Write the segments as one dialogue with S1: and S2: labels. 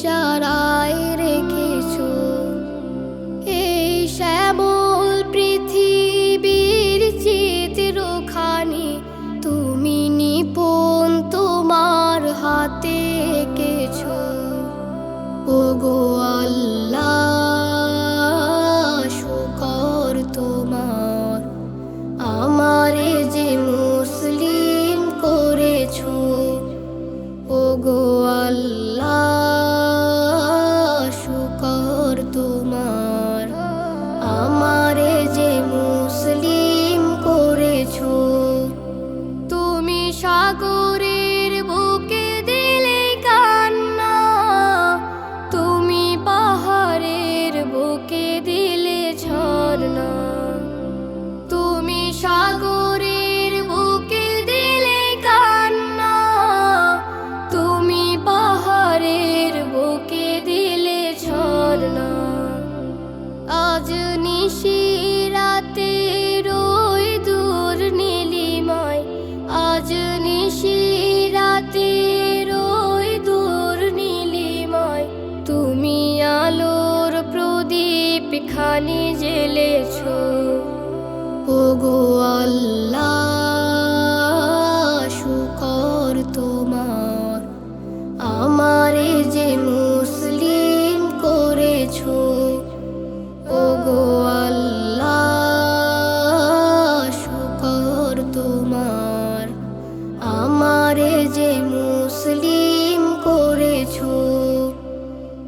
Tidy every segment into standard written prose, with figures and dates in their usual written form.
S1: ইশারায় রেখেছো। এই শ্যামল পৃথিবীর চিত্রখানি তুমি নিপুণ তোমার হাতে এঁকেছো। ওগো আল্লাহ শুকর তোমার, আমারে যে মুসলিম করেছো। ওগো আল্লাহ শুকর তোমার, আমারে যে মুসলিম করেছো। তুমি সাগরের বুকে দিলে কান্না, তুমি পাহাড়ের বুকে দিলে ঝরনা। তুমি সাগরের বুকে দিলে কান্না, তুমি পাহাড়ের বুকে দিলে ঝরনা। আজ নিশিরাতে রই দূর নীলিমায়, আজ নিশিরাতে রই দূর নীলিমায়, তুমি আলোর প্রদীপ খানি জ্বেলেছো। ওগো আল্লাহ শুকর তোমার, আমারে যে মুসলিম করেছো। ওগো আল্লাহ শুকর তোমার, আমারে যে মুসলিম করেছো।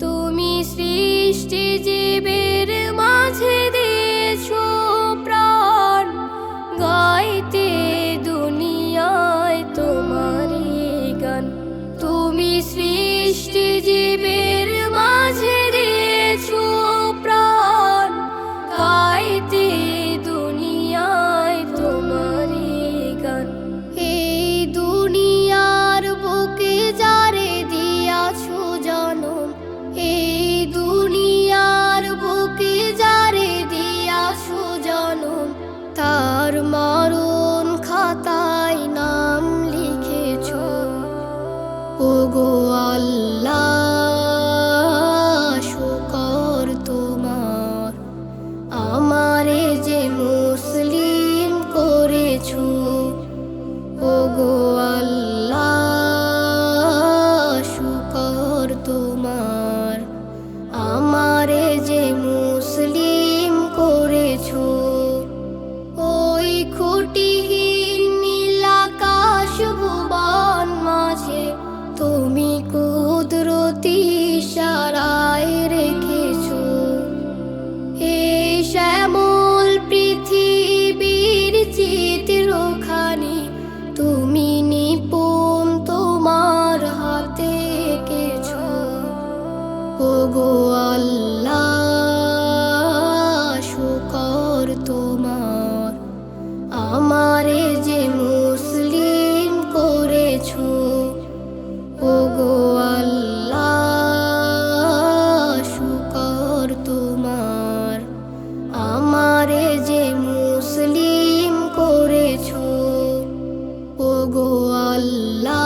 S1: তুমি সৃষ্টি জীবের মাঝে দিয়েছো প্রাণ, গাইতে দুনিয়ায় তোমারই গান। তুমি সৃষ্টি জীবের মাঝে দিয়েছো প্রাণ, গাইতে দুনিয়ায় তোমারই গান। এই দুনিয়ার বুকে যারে দিয়াছো জনম, এই দুনিয়ার বুকে যারে দিয়াছো জনম, তার মরণ খাতায় নাম লিখেছো। ওগো আল্লাহ শুকর তোমার, আমারে যে মুসলিম করেছো। ওগো আল্লাহ শুকর তোমার, আমারে যে মুসলিম করেছো। ওই খুঁটিহীন নীল আকাশ ভুবন মাঝে তুমি কুদরতি ইশারায় রেখেছো। এই শ্যামল পৃথিবীর চিত্রখানি তুমি নিপুণ তোমার হাতে এঁকেছো। ওগো আল্লাহ শুকর তোমার, আমারে যে মুসলিম করেছো। ওগো আল্লাহ শুকর তোমার, আমারে যে মুসলিম করেছো। ওগো আল্লাহ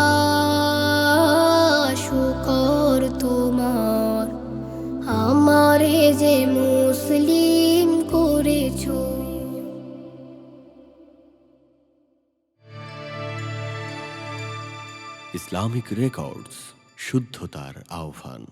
S1: শুকর তোমার, আমারে যে মুসলিম করেছো।
S2: ইসলামিক রেকর্ডস, শুদ্ধতার আহ্বান।